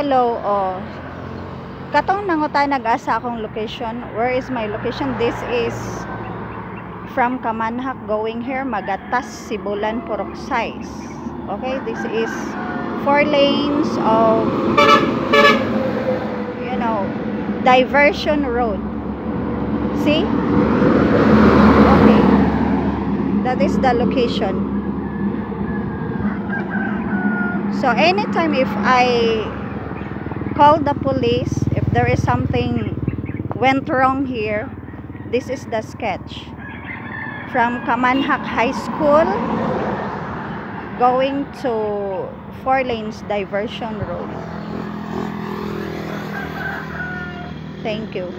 Hello, oh. Katong nangutan nag-asa akong location. Where is my location? This is from Kamanhak going here, Magatas, Sibulan, Purok-Size. Okay, this is 4 lanes of, you know, diversion road. See? Okay. That is the location. So anytime if I call the police, if there is something went wrong here, this is the sketch. From Kamanhak High School going to 4 lanes diversion road. Thank you.